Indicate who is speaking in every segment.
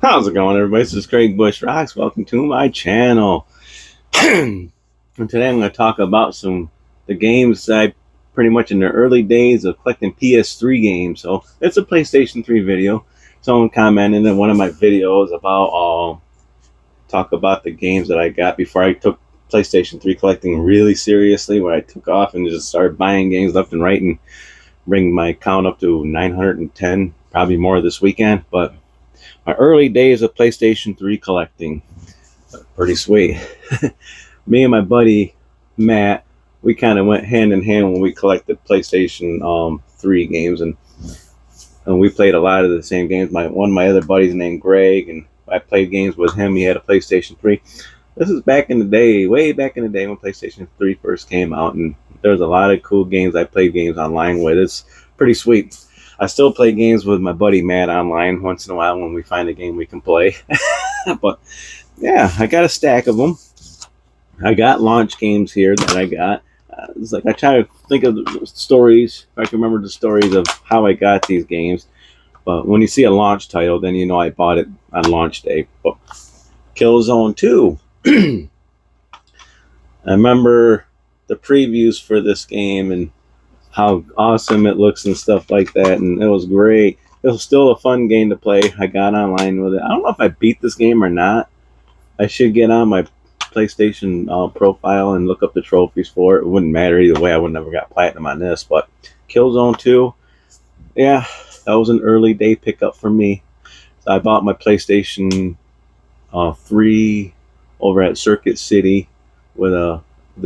Speaker 1: How's it going, everybody? This is Craig Bush Rocks. Welcome to my channel. And today I'm going to talk about the games I pretty much in the early days of collecting PS3 games. So it's a PlayStation 3 video. Someone commented in one of my videos about talk about the games that I got before I took PlayStation 3 collecting really seriously, where I took off and just started buying games left and right and bring my count up to 910, probably more this weekend. But my early days of PlayStation 3 collecting, pretty sweet. Me and my buddy Matt, we kind of went hand in hand when we collected PlayStation 3 games, and we played a lot of the same games. One of my other buddies named Greg, and I played games with him. He had a PlayStation 3. This is back in the day, way back in the day when PlayStation 3 first came out, and there's a lot of cool games I played games online with. It's pretty sweet. I still play games with my buddy Matt online once in a while when we find a game we can play. But yeah, I got a stack of them. I got launch games here that I got. It's like I try to think of the stories, if I can remember the stories of how I got these games. But when you see a launch title, then you know I bought it on launch day. But Killzone 2. I remember the previews for this game and how awesome it looks and stuff like that, and it was great. It was still a fun game to play. I got online with it. I don't know if I beat this game or not. I should get on my PlayStation profile and look up the trophies for it. It wouldn't matter either way. I would never got platinum on this. But Killzone 2, yeah, that was an early day pickup for me. So I bought my PlayStation 3 over at Circuit City with the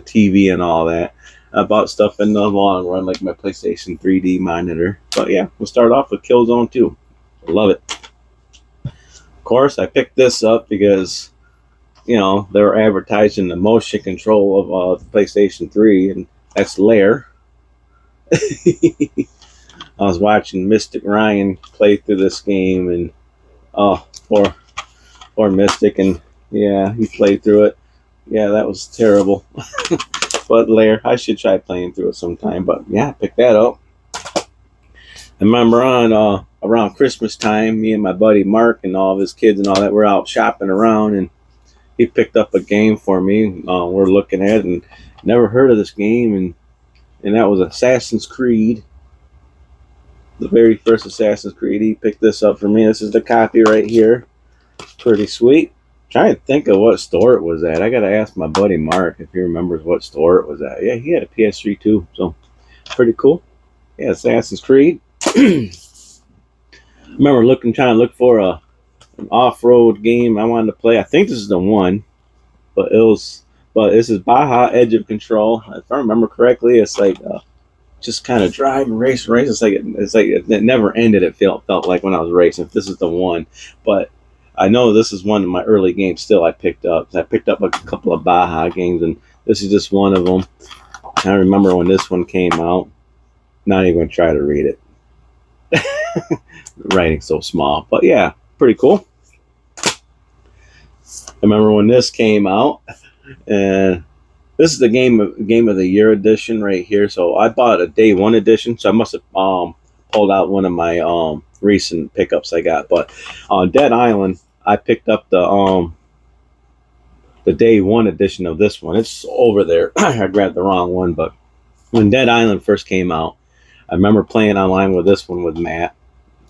Speaker 1: TV and all that. I bought stuff in the long run, like my PlayStation 3D monitor. But yeah, we'll start off with Killzone 2. I love it. Of course, I picked this up because, you know, they were advertising the motion control of the PlayStation 3, and that's Lair. I was watching Mystic Ryan play through this game, and poor Mystic, and yeah, he played through it. Yeah, that was terrible. But Lair, I should try playing through it sometime. But yeah, pick that up. I remember on around Christmas time, me and my buddy Mark and all of his kids and all that were out shopping around, and he picked up a game for me. We're looking at it and never heard of this game, and that was Assassin's Creed. The very first Assassin's Creed. He picked this up for me. This is the copy right here. Pretty sweet. Trying to think of what store it was at. I gotta ask my buddy Mark if he remembers what store it was at. Yeah, he had a PS3 too, so pretty cool. Yeah, Assassin's Creed. I remember trying to look for an off-road game I wanted to play. I think this is the one, but this is Baja Edge of Control. If I remember correctly, it's like just kind of drive and race. It's like it never ended. It felt like when I was racing. If this is the one, but I know this is one of my early games still I picked up. I picked up a couple of Baja games, and this is just one of them. I remember when this one came out. Not even going to try to read it. The writing's so small. But yeah, pretty cool. I remember when this came out, and this is the game of the year edition right here. So I bought a day one edition, so I must have pulled out one of my recent pickups I got. But on Dead Island, I picked up the day one edition of this one. It's over there. I grabbed the wrong one, but when Dead Island first came out, I remember playing online with this one with Matt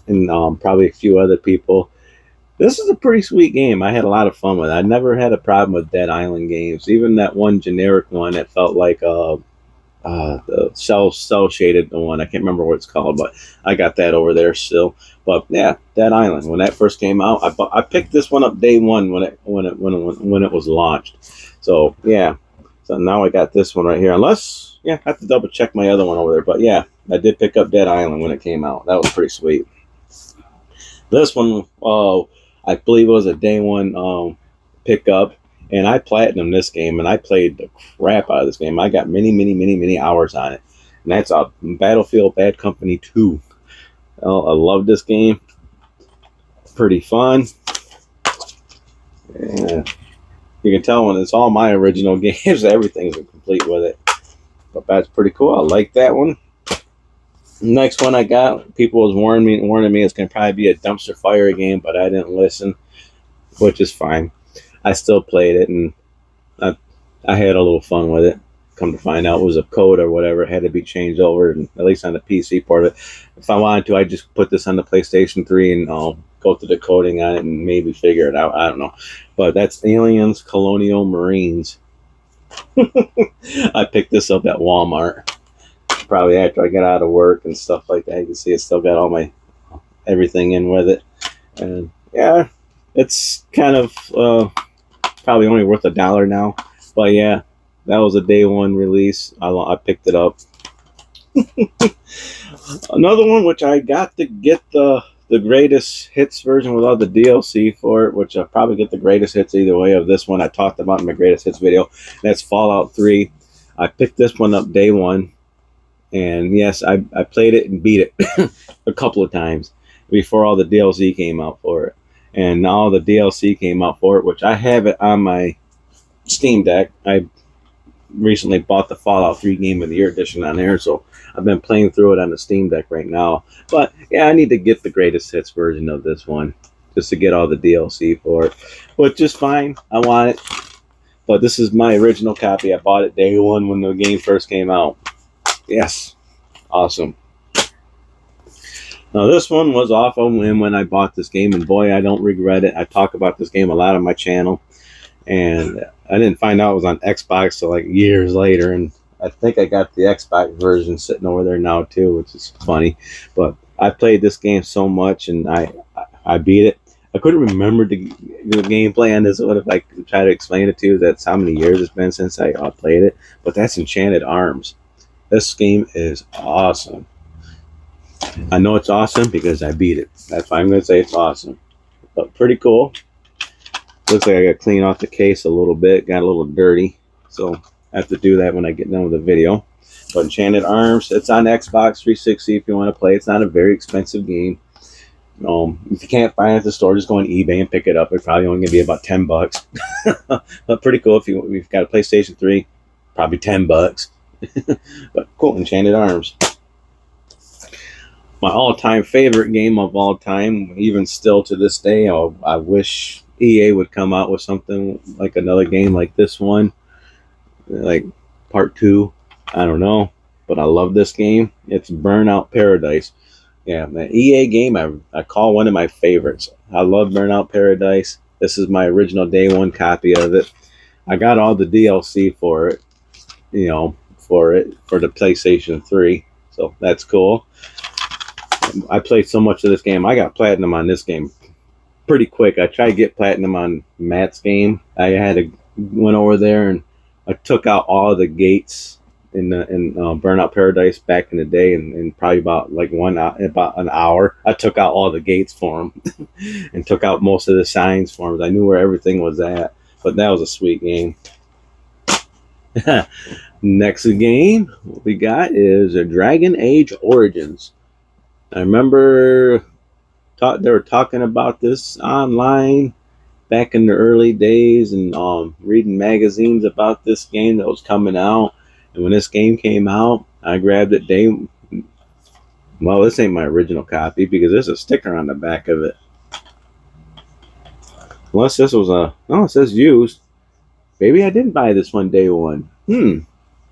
Speaker 1: and probably a few other people. This is a pretty sweet game. I had a lot of fun with it. I never had a problem with Dead Island games. Even that one generic one that felt like the cell shaded one. I can't remember what it's called, but I got that over there still. But yeah, Dead Island. When that first came out, I picked this one up day one when it was launched. So yeah, so now I got this one right here. Unless I have to double check my other one over there. But yeah, I did pick up Dead Island when it came out. That was pretty sweet. This one, I believe it was a day one pickup. And I platinumed this game, and I played the crap out of this game. I got many hours on it. And that's Battlefield Bad Company 2. I love this game. Pretty fun. Yeah. You can tell when it's all my original games, everything's complete with it. But that's pretty cool. I like that one. Next one I got, people was warning me it's going to probably be a dumpster fire game, but I didn't listen. which is fine. I still played it, and I, I had a little fun with it. Come to find out, it was a code or whatever. It had to be changed over, and at least on the PC part of it. If I wanted to, I'd just put this on the PlayStation 3 and I'll go through the coding on it and maybe figure it out. I don't know. But that's Aliens Colonial Marines. I picked this up at Walmart. Probably after I got out of work and stuff like that. You can see it's still got all my everything in with it. And yeah, it's kind of probably only worth $1 now. But yeah, that was a day one release. I picked it up. Another one which I got to get the greatest hits version with all the DLC for it, which I'll probably get the greatest hits either way of this one I talked about in my greatest hits video. That's Fallout 3. I picked this one up day one. And yes, I played it and beat it a couple of times before all the DLC came out for it. And now the DLC came out for it, which I have it on my Steam Deck. I recently bought the Fallout 3 Game of the Year edition on there, so I've been playing through it on the Steam Deck right now. But yeah, I need to get the greatest hits version of this one just to get all the DLC for it, which is fine. I want it. But this is my original copy. I bought it day one when the game first came out. Yes, awesome. Now this one was off a whim when I bought this game, and boy, I don't regret it. I talk about this game a lot on my channel, and I didn't find out it was on Xbox till like years later, and I think I got the Xbox version sitting over there now too, which is funny. But I played this game so much, and I beat it. I couldn't remember the gameplay on this one if I try to explain it to you. That's how many years it's been since I played it. But that's Enchanted Arms. This game is awesome. I know it's awesome because I beat it. That's why I'm going to say it's awesome. But pretty cool. Looks like I got to clean off the case a little bit. Got a little dirty. So I have to do that when I get done with the video. But Enchanted Arms, it's on Xbox 360 if you want to play. It's not a very expensive game. If you can't find it at the store, just go on eBay and pick it up. It's probably only going to be about $10. But pretty cool if you've got a PlayStation 3. Probably $10. But cool, Enchanted Arms. My all-time favorite game of all time, even still to this day. I wish EA would come out with something like another game like this one, like part 2. I don't know, but I love this game. It's Burnout Paradise. Yeah, the EA game I call one of my favorites. I love Burnout Paradise. This is my original day one copy of it. I got all the DLC for it, for the PlayStation 3. So that's cool. I played so much of this game. I got platinum on this game pretty quick. I tried to get platinum on Matt's game. I went over there and I took out all of the gates in Burnout Paradise back in the day, and probably about an hour. I took out all the gates for him and took out most of the signs for him. I knew where everything was at. But that was a sweet game. Next game we got is a Dragon Age Origins. I remember they were talking about this online back in the early days, and reading magazines about this game that was coming out. And when this game came out, I grabbed it well, this ain't my original copy because there's a sticker on the back of it. Unless this was it says used. Maybe I didn't buy this one day one.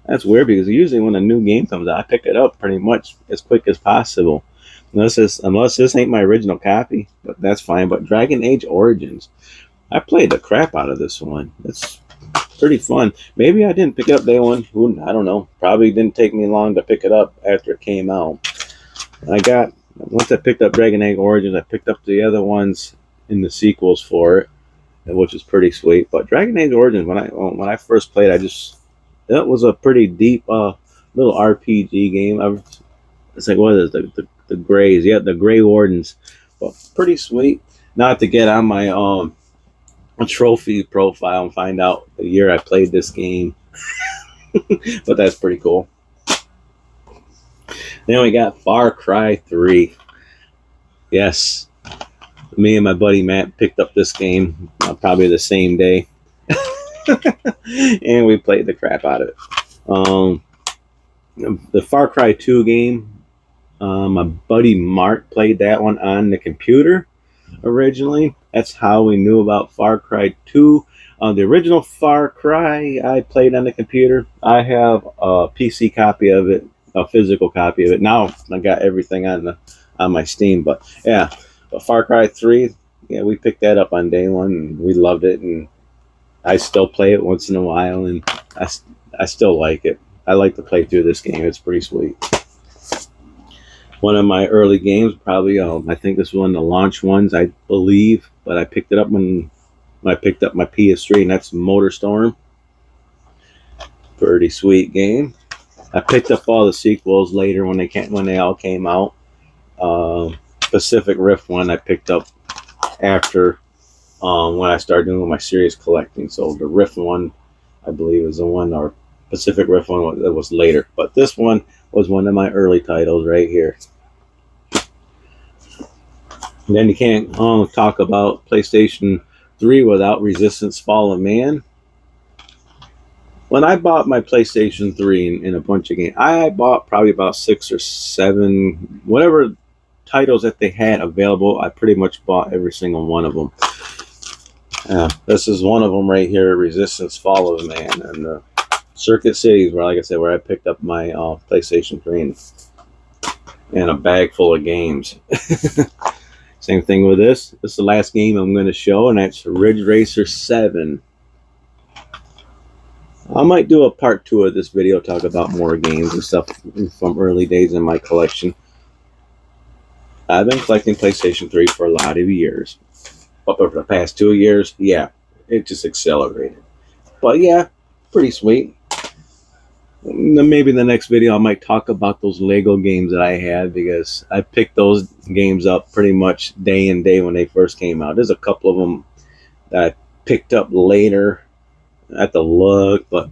Speaker 1: That's weird because usually when a new game comes out, I pick it up pretty much as quick as possible. Unless this ain't my original copy, but that's fine. But Dragon Age Origins, I played the crap out of this one. It's pretty fun. Maybe I didn't pick it up day one. I don't know. Probably didn't take me long to pick it up after it came out. Once I picked up Dragon Age Origins, I picked up the other ones in the sequels for it, which is pretty sweet. But Dragon Age Origins, when I first played, it was a pretty deep little RPG game. It's like, what is it? The Greys, yeah, the Grey Wardens. But pretty sweet. Not to get on my trophy profile and find out the year I played this game. But that's pretty cool. Then we got Far Cry 3. Yes. Me and my buddy Matt picked up this game probably the same day. And we played the crap out of it. The Far Cry 2 game, my buddy Mark played that one on the computer originally. That's how we knew about Far Cry 2. The original Far Cry I played on the computer. I have a PC copy of it, a physical copy of it. Now I got everything on my Steam. But yeah, but Far Cry 3, yeah, we picked that up on day one, and we loved it. And I still play it once in a while, and I still like it. I like to play through this game. It's pretty sweet. One of my early games, probably, I think this was one of the launch ones, I believe, but I picked it up when I picked up my PS3, and that's MotorStorm. Pretty sweet game. I picked up all the sequels later when they all came out. Pacific Rift one I picked up after when I started doing my serious collecting. So the Rift one, I believe, is the one, or Pacific Rift one that was later. But this one was one of my early titles right here. And then you can't talk about PlayStation 3 without Resistance Fall of Man. When I bought my PlayStation 3 in a bunch of games, I bought probably about 6 or 7, whatever titles that they had available. I pretty much bought every single one of them. This is one of them right here, Resistance Fall of Man, and Circuit Cities, where, like I said, where I picked up my PlayStation 3 and a bag full of games. Same thing with this. This is the last game I'm going to show, and that's Ridge Racer 7. I might do a part 2 of this video, talk about more games and stuff from early days in my collection. I've been collecting PlayStation 3 for a lot of years. But for the past 2 years, yeah, it just accelerated. But yeah, pretty sweet. Maybe in the next video I might talk about those Lego games that I had, because I picked those games up pretty much day and day when they first came out. There's a couple of them that I picked up later at the look, but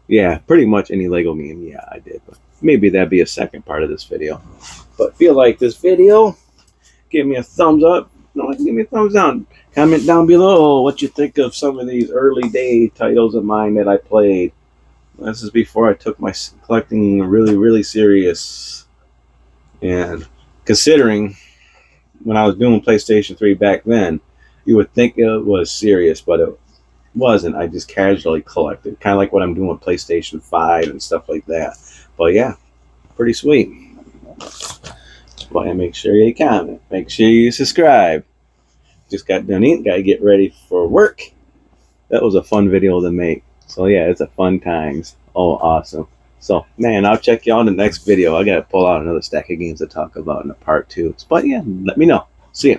Speaker 1: yeah, pretty much any Lego game, yeah, I did. But maybe that'd be a second part of this video. But if you like this video, give me a thumbs up. No, give me a thumbs down. Comment down below what you think of some of these early day titles of mine that I played. This is before I took my collecting really, really serious. And considering when I was doing PlayStation 3 back then, you would think it was serious, but it wasn't. I just casually collected. Kind of like what I'm doing with PlayStation 5 and stuff like that. But yeah, pretty sweet. But make sure you comment. Make sure you subscribe. Just got done eating. Got to get ready for work. That was a fun video to make. So yeah, it's a fun times. Oh, awesome. So, man, I'll check y'all in the next video. I got to pull out another stack of games to talk about in a part 2. But yeah, let me know. See ya.